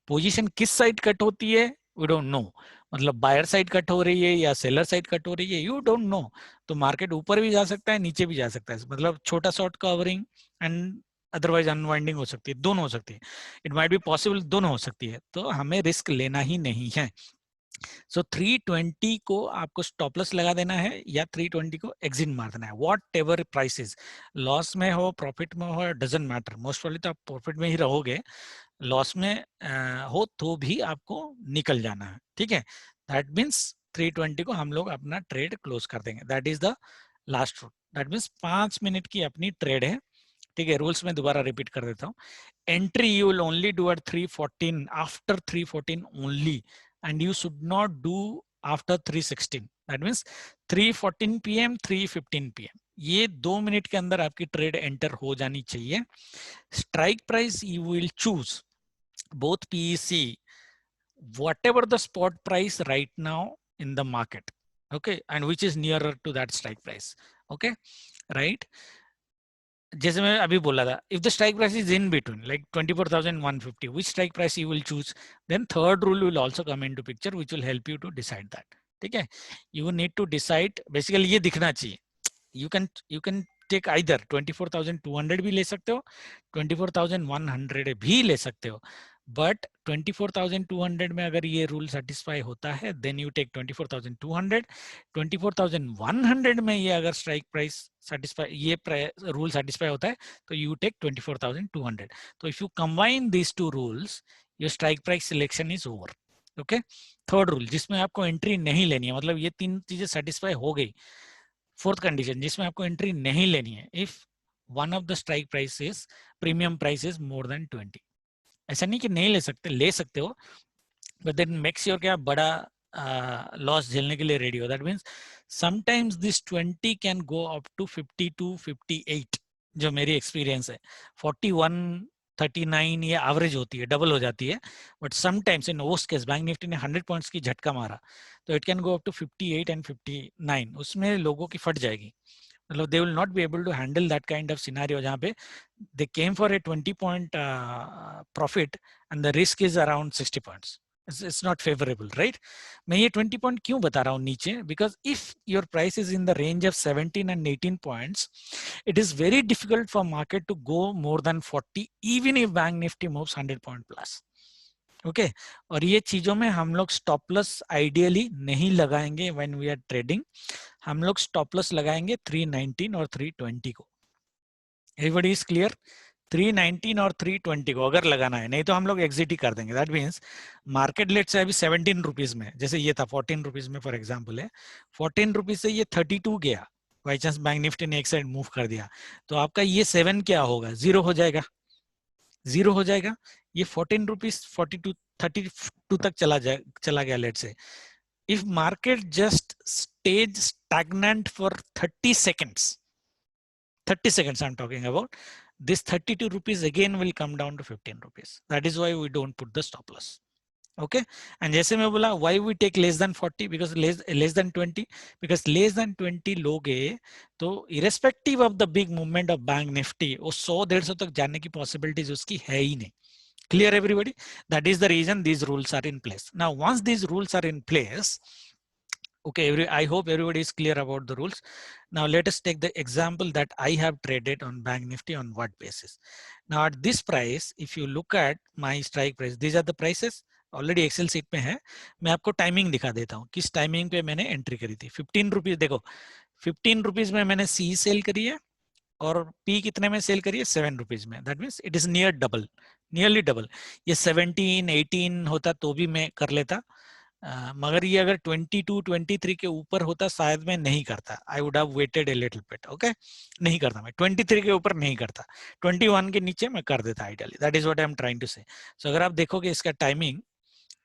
पोजीशन किस साइड कट होती है वी डोंट नो, मतलब बायर साइड कट हो रही है या सेलर साइड कट हो रही है, यू डोंट नो। तो मार्केट ऊपर भी जा सकता है, नीचे भी जा सकता है, मतलब छोटा short covering and otherwise unwinding हो सकती है, दोनों हो सकती है। इट माइट बी पॉसिबल, दोनों हो सकती है, तो हमें रिस्क लेना ही नहीं है। सो 320 को आपको स्टॉप लॉस लगा देना है या 320 को एग्जिट मार देना है। व्हाट एवर प्राइसेस, लॉस में हो प्रॉफिट में हो डजंट मैटर, मोस्ट प्रोबेबली तो आप प्रॉफिट में ही रहोगे, लॉस में हो तो भी आपको निकल जाना है। ठीक है, दैट मीन्स 320 को हम लोग अपना ट्रेड क्लोज कर देंगे। That is the last rule. That means 5 minute की अपनी ट्रेड है। ठीक है, रूल्स में दोबारा रिपीट कर देता हूँ। Entry you will only do at 314, after 314 only, and you should not do after 316। that means 3:14 PM 3:15 PM, ये 2 मिनट के अंदर आपकी ट्रेड एंटर हो जानी चाहिए। Strike price you will choose both PEC, whatever the spot price right now in the market, okay, and which is nearer to that strike price, okay, right? जैसे मैं अभी बोला था, if the strike price is in between like 24,150, which strike price you will choose, then third rule will also come into picture which will help you to decide that। ठीक है, you need to decide, basically ये दिखना चाहिए। you can take either 24,200 भी ले सकते हो, 24,100 भी ले सकते हो, बट 24,200 में अगर ये रूल सेटिस्फाई होता है देन यू टेक 24,200। 24,100 में ये अगर स्ट्राइक प्राइस सेटिस्फाई, ये रूल सेटिस्फाई होता है तो यू टेक 24,200। तो if you combine these two rules your strike price selection is over. Okay, third rule जिसमें आपको एंट्री नहीं लेनी है, मतलब ये तीन चीजें सेटिस्फाई हो गई। फोर्थ कंडीशन जिसमें आपको एंट्री नहीं लेनी है, if one of the strike price is premium price is more than 20। ऐसा नहीं कि नहीं ले सकते, ले सकते हो, बट देन मेक श्योर कि आप बड़ा लॉस झेलने के लिए रेडी हो. That means sometimes this 20 can go up to 52, 58 जो मेरी एक्सपीरियंस है. 41, 39 ये एवरेज होती है, डबल हो जाती है. But sometimes in worst case bank Nifty ने 100 पॉइंट्स की झटका मारा तो it can go up to 58 and 59. उसमें लोगों की फट जाएगी. मतलब they will not be able to handle that kind of scenario जहाँ पे they came for a 20 point profit and the risk is around 60 points. It's not favorable, right? मैं ये 20 point क्यों बता रहा हूँ नीचे? Because if your price is in the range of 17 and 18 points, it is very difficult for market to go more than 40 even if Bank Nifty moves 100 point plus. Okay और ये चीजों में हम लोग स्टॉप लॉस आइडियली नहीं लगाएंगे व्हेन वी आर ट्रेडिंग. हम लोग स्टॉप लॉस लगाएंगे 319 और 320 को. Everybody is clear? 319 और 320 को अगर लगाना है, नहीं तो हम लोग एग्जिट ही कर देंगे. दैट मीन्स मार्केट लेट से अभी 17 रुपीज में, जैसे ये था 14 रुपीज में फॉर एग्जांपल है, 14 रुपीज से ये 32 गया, बाई चांस बैंक निफ्टी ने एक साइड मूव कर दिया, तो आपका ये 7 क्या होगा? जीरो हो जाएगा. जीरो हो जाएगा. ये 14 रुपीज 42 32 तक चला गया लेट से. If market just stays stagnant for 30 seconds, 30 seconds I'm talking about, this 32 rupees again will come down to 15 rupees. That is why we don't put the stop loss. Okay. And जैसे मैं बोला, why we take less than 40? Because less than 20, because less than 20 लोगे तो irrespective of the big movement of bank nifty वो 100-150 तक जाने की possibilities उसकी है ही नहीं. Clear everybody? That is the reason these rules are in place. Now once these rules are in place, okay, I hope everybody is clear about the rules. Now let us take the example that I have traded on Bank Nifty on what basis. Now at this price, if you look at my strike price, these are the prices. Already excel sheet पे है. मैं आपको टाइमिंग दिखा देता हूँ किस टाइमिंग पे मैंने एंट्री करी थी. 15 रुपीज देखो, 15 रुपीज में मैंने सी सेल करी है और पी कितने में सेल करी है? 7 रुपीज में. That means it is near double, nearly double. ये 17, 18 होता तो भी मैं कर लेता. मगर ये अगर 22, 23 के ऊपर होता शायद मैं नहीं करता. I would have waited A little bit. Okay, नहीं करता मैं 23 के ऊपर नहीं करता. 21 के नीचे मैं कर देता ideally. That is what I am trying to say. So अगर आप देखोगे इसका टाइमिंग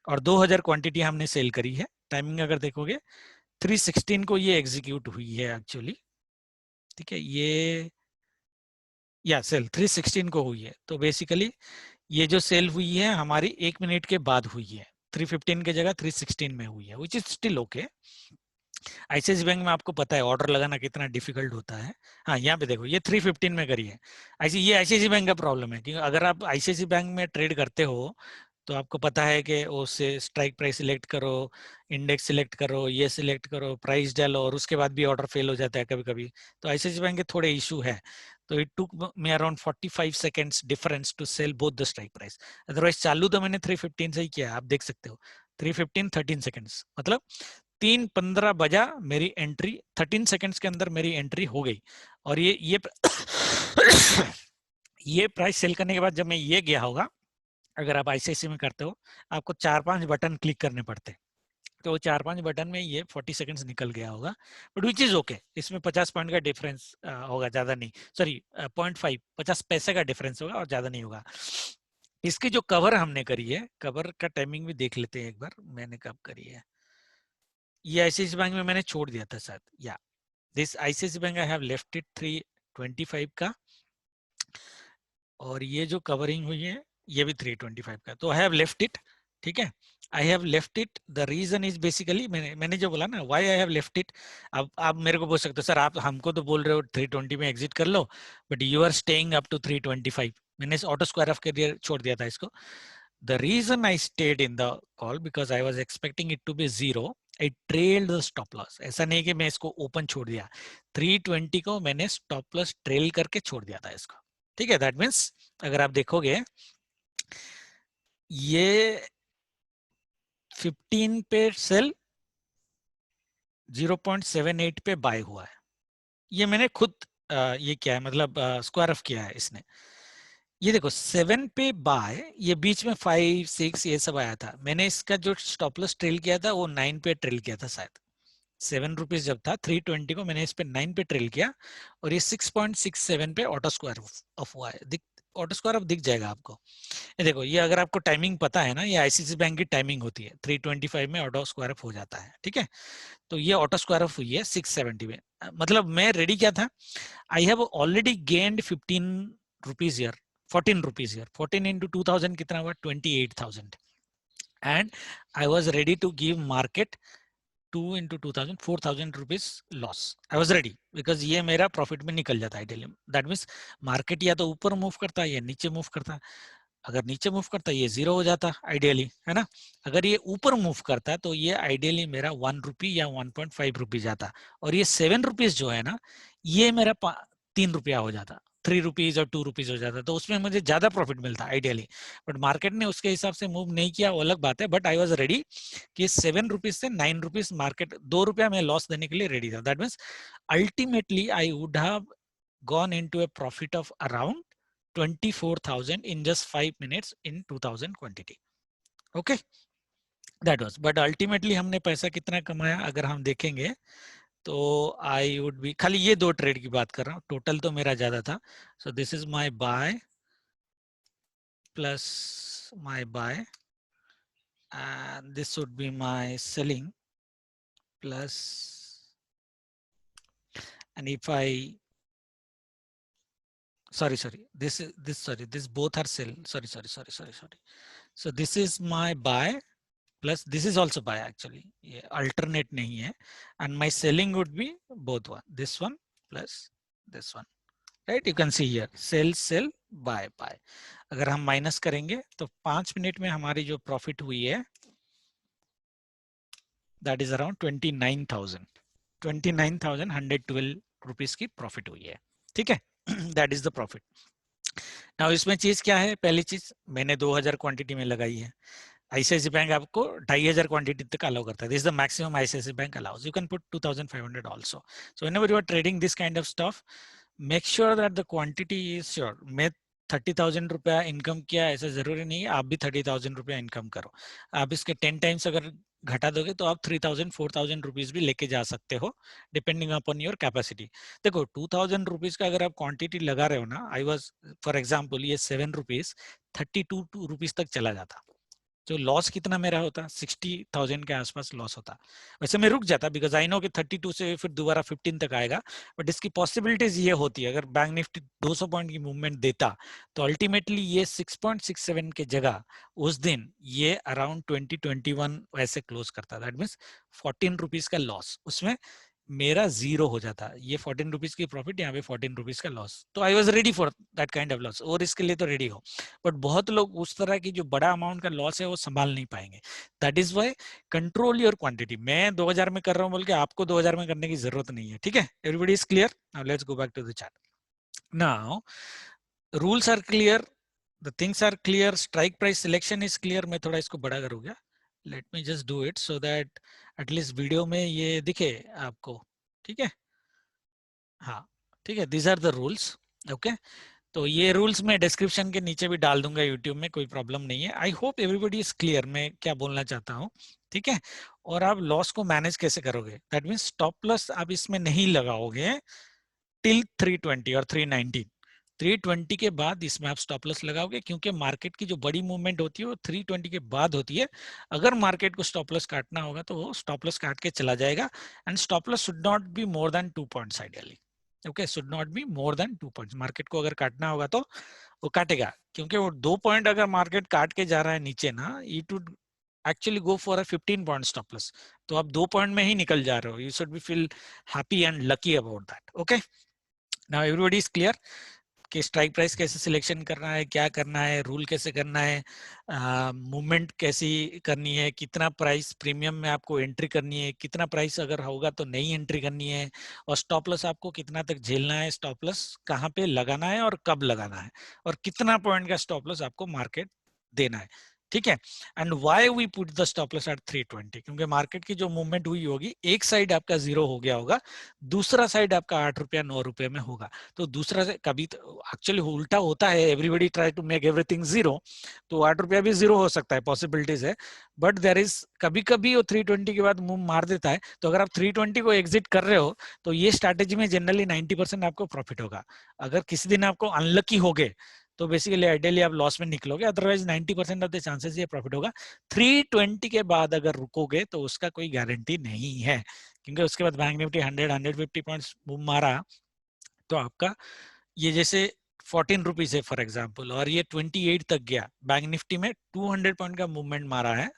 और 2000 क्वांटिटी हमने सेल करी है, टाइमिंग अगर देखोगे 316 को ये एग्जीक्यूट हुई है एक्चुअली. ठीक है, ये या सेल 316 को हुई है. तो बेसिकली ये जो सेल हुई है हमारी 1 मिनट के बाद हुई है. 315 की जगह 316 में हुई है, which is still okay. ICICI bank में आपको पता है ऑर्डर लगाना कितना डिफिकल्ट होता है. हाँ, यहाँ पे देखो ये 315 में करी है. ये आईसीआईसी बैंक का प्रॉब्लम है, क्योंकि अगर आप आईसीआईसी बैंक में ट्रेड करते हो तो आपको पता है कि उससे स्ट्राइक प्राइस सिलेक्ट करो, इंडेक्स सिलेक्ट करो, ये सिलेक्ट करो, प्राइस डालो, और उसके बाद भी ऑर्डर फेल हो जाता है कभी कभी. तो आईसीआईसी बैंक के थोड़े इशू है. तो it took me around 45 seconds difference to sell both the strike price. Otherwise चालू तो मैंने 315 से ही किया, आप देख सकते हो. 315 13 सेकेंड्स, मतलब 3:15 बजा मेरी एंट्री, 13 सेकेंड्स के अंदर मेरी एंट्री हो गई. और ये ये प्राइस सेल करने के बाद जब मैं ये गया होगा, अगर आप आईसीआईसी में करते हो आपको 4-5 बटन क्लिक करने पड़ते हैं. तो 4-5 बटन में ये 40 सेकंड्स निकल गया होगा. But which is okay. इसमें 50 पॉइंट का डिफरेंस होगा, ज्यादा नहीं. सॉरी 0.5 50 पैसे का डिफरेंस होगा और ज्यादा नहीं होगा. इसकी जो कवर हमने करी है, कवर का टाइमिंग भी देख लेते हैं एक बार, मैंने कब करी है. ये आईसीआईसी बैंक में मैंने छोड़ दिया था शायद. या this ICICI bank I have left it 325 का, और ये जो कवरिंग हुई है ये भी 325 का. तो आई हैव लेफ्ट इट. ठीक है, I have left it. The reason is basically मैंने जो बोला ना, why I have left it. अब आप मेरे को बोल सकते हो सर आप हमको तो बोल रहे हो 320 में एग्जिट कर लो, but you are staying up to 325. मैंने ऑटो स्क्वायर ऑफ करियर छोड़ दिया था इसको. The reason I stayed in the call because I was expecting it to be zero. I trailed the stop loss. ऐसा नहीं कि मैं इसको ओपन छोड़ दिया, 320 को मैंने स्टॉप लॉस ट्रेल करके छोड़ दिया था इसको. ठीक है, दैट मीन्स अगर आप देखोगे ये 15 पे सेल, 0.78 पे बाय हुआ है. ये मैंने खुद ये क्या है मतलब स्क्वायर ऑफ किया है इसने. ये देखो 7 पे बाय, ये बीच में 5, 6 ये सब आया था. मैंने इसका जो स्टॉप लॉस ट्रेल किया था वो 9 पे ट्रेल किया था शायद. 7 रुपीज जब था 320 को मैंने इस पे 9 पे ट्रेल किया, और ये 6.67 पे ऑटो स्क्वायर ऑफ हुआ है. ऑटो स्क्वायर अब दिख जाएगा आपको। ये देखो, ये अगर आपको टाइमिंग पता है ना, ये आईसीआईसी बैंक की टाइमिंग होती है, 325 में ऑटो स्क्वायर अप हो जाता है, ठीक है। तो ये ऑटो स्क्वायर अप हुई है 670 में। मतलब मैं रेडी क्या था, I have already gained 15 rupees here, 14 rupees here, 14 into 2000 कितना हुआ, 28,000, and I was ready to give market 2 into 2000, 4000 rupees loss. I was ready because ये मेरा प्रॉफिट में निकल जाता है आइडियली। दैट मीन्स मार्केट या तो ऊपर मूव करता है या नीचे मूव करता है। अगर नीचे मूव करता है ये जीरो हो जाता आइडियली, है ना। अगर ये ऊपर मूव करता है तो ये आइडियली मेरा 1 रुपी या 1.5 रुपी जाता, और ये 7 रुपीज जो है ना, ये मेरा 3 रुपया हो जाता, 3 रुपीज और 2 रुपीज हो जाता, तो उसमें मुझे ज्यादा प्रॉफिट मिलता आइडियली। बट मार्केट ने उसके हिसाब से मूव नहीं किया, वो अलग बात है। बट आई वॉज रेडी कि 7 रुपीज से 9 रुपीज मार्केट, 2 रुपया मैं लॉस देने के लिए रेडी था। That means ultimately I would have gone into a profit of around 24,000 in just 5 minutes in 2000 quantity. Okay, that was, but ultimately हमने पैसा कितना कमाया अगर हम देखेंगे तो आई वुड बी, खाली ये दो ट्रेड की बात कर रहा हूँ, टोटल तो मेरा ज्यादा था। So this is my buy plus my buy, and this would be my selling plus, and if I sorry this both are sell, sorry, so this is my buy plus this is also buy actually, ये alternate नहीं है, and my selling would be both one, this one plus this one, right? You can see here sell buy buy। अगर हम माइनस करेंगे तो 5 मिनट में हमारी जो प्रॉफिट हुई है दैट इज अराउंड 29,112 रुपीस की प्रॉफिट हुई है, ठीक है। That is the profit. Now इसमें चीज क्या है, पहली चीज मैंने 2000 क्वांटिटी में लगाई है। आईसीआईसी बैंक आपको 2500 क्वांटिटी तक अलाउ करता है, this is the maximum ICICI bank allows, you can put 2500 also. So whenever you are trading this kind of stuff, make sure that the quantity is sure. मैं 30,000 रुपया इनकम किया ऐसा जरूरी नहीं है आप भी 30,000 रुपया इनकम करो। आप इसके 10 टाइम्स अगर घटा दोगे तो आप 3,000 4,000 रुपीज भी लेके जा सकते हो, डिपेंडिंग अपॉन योर कैपेसिटी। देखो 2,000 रुपीज का अगर आप क्वांटिटी लगा रहे हो ना, आई वाज फॉर एग्जांपल ये 7 रुपीज 32 रुपीज तक चला जाता, तो लॉस कितना मेरा होता, 60,000 के आसपास लॉस होता। वैसे मैं रुक जाता बिकॉज आई नो कि 32 से फिर दोबारा 15 तक आएगा, बट इसकी पॉसिबिलिटीज ये होती है अगर बैंक निफ्टी 200 पॉइंट की मूवमेंट देता तो अल्टीमेटली ये 6.67 के जगह उस दिन ये अराउंड 2021 वैसे क्लोज करता। दैट मीन्स 14 रुपीज का लॉस उसमें मेरा जीरो हो जाता, ये 14 रुपीज की प्रॉफिट, यहाँ पे 14 रुपीज का लॉस। तो आई was ready for that kind of loss, और इसके लिए तो रेडी हो। बट बहुत लोग उस तरह की जो बड़ा अमाउंट का लॉस है वो संभाल नहीं पाएंगे। That is why control your quantity. मैं 2000 में कर रहा हूँ बोल के आपको 2000 में करने की जरूरत नहीं है, ठीक है। Everybody is clear? Now let's go back to the chart. Now rules are clear, the things are clear, strike price selection is clear. मैं थोड़ा इसको बड़ा करूंगा, let me just do it so that at least video में ये दिखे आपको, ठीक है। हाँ ठीक है, these are the rules, okay. तो ये रूल्स मैं डिस्क्रिप्शन के नीचे भी डाल दूंगा यूट्यूब में, कोई प्रॉब्लम नहीं है। I hope everybody is clear मैं क्या बोलना चाहता हूँ, ठीक है। और आप लॉस को मैनेज कैसे करोगे, दैट मीन्स स्टॉप लॉस आप इसमें नहीं लगाओगे टिल 320 और 319। 320 के बाद इसमें आप स्टॉप लॉस लगाओगे, क्योंकि मार्केट की जो बड़ी मूवमेंट होती है वो 320 के बाद होती है। अगर मार्केट को स्टॉप लॉस काटना होगा तो वो स्टॉप लॉस काट के चला जाएगा, and stop loss should not be more then 2 points ideally, okay, should not be more then 2 points. Market को अगर काटना होगा तो वो काटेगा, क्योंकि वो 2 पॉइंट अगर मार्केट काट के जा रहा है नीचे ना, it would actually go for a 15 point stop loss. तो आप 2 पॉइंट में ही निकल जा रहे हो, you should be feel happy and lucky about that, okay. Now everybody is clear कि स्ट्राइक प्राइस कैसे सिलेक्शन करना है, क्या करना है, रूल कैसे करना है, मूवमेंट कैसी करनी है, कितना प्राइस प्रीमियम में आपको एंट्री करनी है, कितना प्राइस अगर होगा तो नई एंट्री करनी है, और स्टॉप लॉस आपको कितना तक झेलना है, स्टॉप लॉस कहाँ पे लगाना है और कब लगाना है, और कितना पॉइंट का स्टॉप लॉस आपको मार्केट देना है, ठीक है। And why we put the stop loss at 320, क्योंकि मार्केट की जो मूवमेंट हुई होगी एक साइड आपका जीरो हो गया होगा, दूसरा साइड आपका 8 रुपया 9 रुपये में होगा। तो दूसरा से कभी तो एक्चुअली उल्टा होता है, everybody try to make everything zero, तो 8 रुपया भी जीरो हो सकता है, पॉसिबिलिटीज है। बट देयर इज कभी कभी वो 320 के बाद मूव मार देता है, तो अगर आप 320 को एग्जिट कर रहे हो तो ये स्ट्रैटेजी में जनरली 90% आपको प्रॉफिट होगा। अगर किसी दिन आपको अनलकी हो गए तो बेसिकली आइडियली आप लॉस में निकलोगे, अदरवाइज 90% ऑफ द चांसेस ये प्रॉफिट होगा। 320 के बाद अगर रुकोगे तो उसका कोई गारंटी नहीं है, क्योंकि उसके बाद बैंक निफ्टी 100-150 पॉइंट्स मारा तो आपका ये जैसे 14 रुपीज है फॉर एग्जांपल, और ये 28 तक गया, बैंक निफ्टी में 200 पॉइंट का मूवमेंट मारा है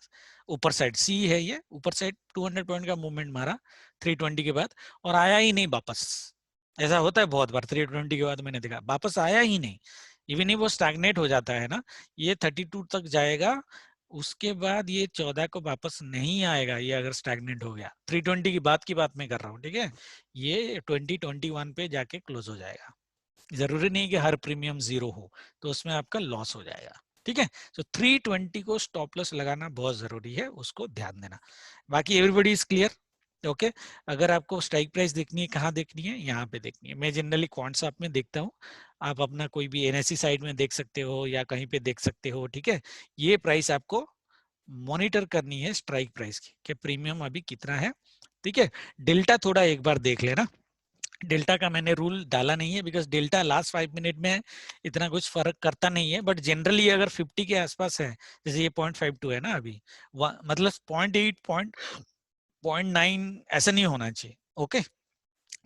ऊपर साइड, सी है ये, ऊपर साइड 200 पॉइंट का मूवमेंट मारा 320 के बाद, और आया ही नहीं वापस। ऐसा होता है बहुत बार, 320 के बाद मैंने देखा वापस आया ही नहीं, इवन ही वो स्टैग्नेट हो जाता है ना, ये 32 तक जाएगा, उसके बाद ये 14 को वापस नहीं आएगा, ये अगर स्टैग्नेट हो गया। 320 की बात मैं कर रहा हूँ, ठीक है, ये 2021 पे जाके क्लोज हो जाएगा। जरूरी नहीं कि हर प्रीमियम जीरो हो, तो उसमें आपका लॉस हो जाएगा, ठीक है। तो 320 को स्टॉप लॉस लगाना बहुत जरूरी है, उसको ध्यान देना। बाकी एवरीबॉडी इज क्लियर, ओके। अगर आपको स्ट्राइक प्राइस देखनी है, कहाँ देखनी है, यहाँ पे देखनी है। मैं जनरली क्वांट्स आप में देखता हूँ, आप अपना कोई भी एनएससी साइड में देख सकते हो या कहीं पे देख सकते हो, ठीक है। ये प्राइस आपको मॉनिटर करनी है स्ट्राइक प्राइस की, कि प्रीमियम अभी कितना है, ठीक है। डेल्टा थोड़ा एक बार देख लेना, डेल्टा का मैंने रूल डाला नहीं है, बिकॉज डेल्टा लास्ट 5 मिनट में इतना कुछ फर्क करता नहीं है, बट जनरली अगर 50 के आसपास है, जैसे ये 0.52 है ना अभी, मतलब 0.8 0.9 ऐसा नहीं होना चाहिए, ओके।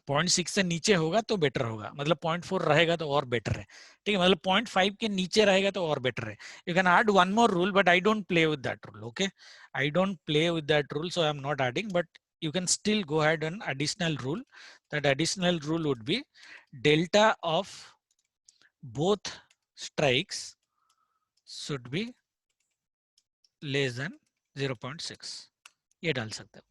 0.6 से नीचे होगा तो बेटर होगा, मतलब 0.4 रहेगा तो और बेटर है, ठीक है। मतलब 0.5 के नीचे रहेगा तो और बेटर है। You can add one more rule, but I don't play with that rule, okay. I don't play with that rule, so I am not adding, but you can still go ahead and additional rule. That additional rule would be delta of both strikes should be less than 0.6, ये डाल सकते हो।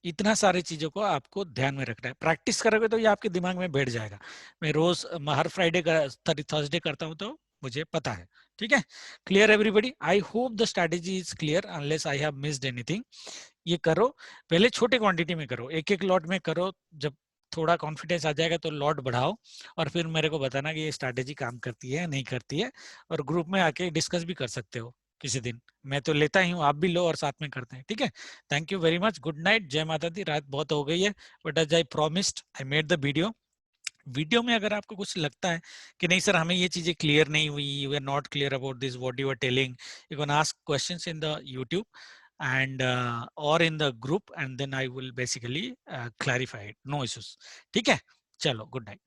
इतना सारी चीजों को आपको ध्यान में रखना है, प्रैक्टिस करोगे तो ये आपके दिमाग में बैठ जाएगा। मैं रोज हर फ्राइडे का थर्सडे करता हूँ, तो मुझे पता है, ठीक है। Clear everybody? I hope the strategy is clear, unless I have missed anything. ये करो, पहले छोटे क्वांटिटी में करो, एक एक लॉट में करो, जब थोड़ा कॉन्फिडेंस आ जाएगा तो लॉट बढ़ाओ, और फिर मेरे को बताना कि ये स्ट्रैटेजी काम करती है या नहीं करती है, और ग्रुप में आके डिस्कस भी कर सकते हो किसी दिन। मैं तो लेता ही हूँ, आप भी लो और साथ में करते हैं, ठीक है। Thank you very much, good night, जय माता दी। रात बहुत हो गई है, but as I promised I made the video में अगर आपको कुछ लगता है कि नहीं सर हमें ये चीजें क्लियर नहीं हुई, we are not clear about this what you are telling, you can ask questions in the YouTube and or in the group, and then I will basically clarify it, no issues, ठीक है। चलो गुड नाइट।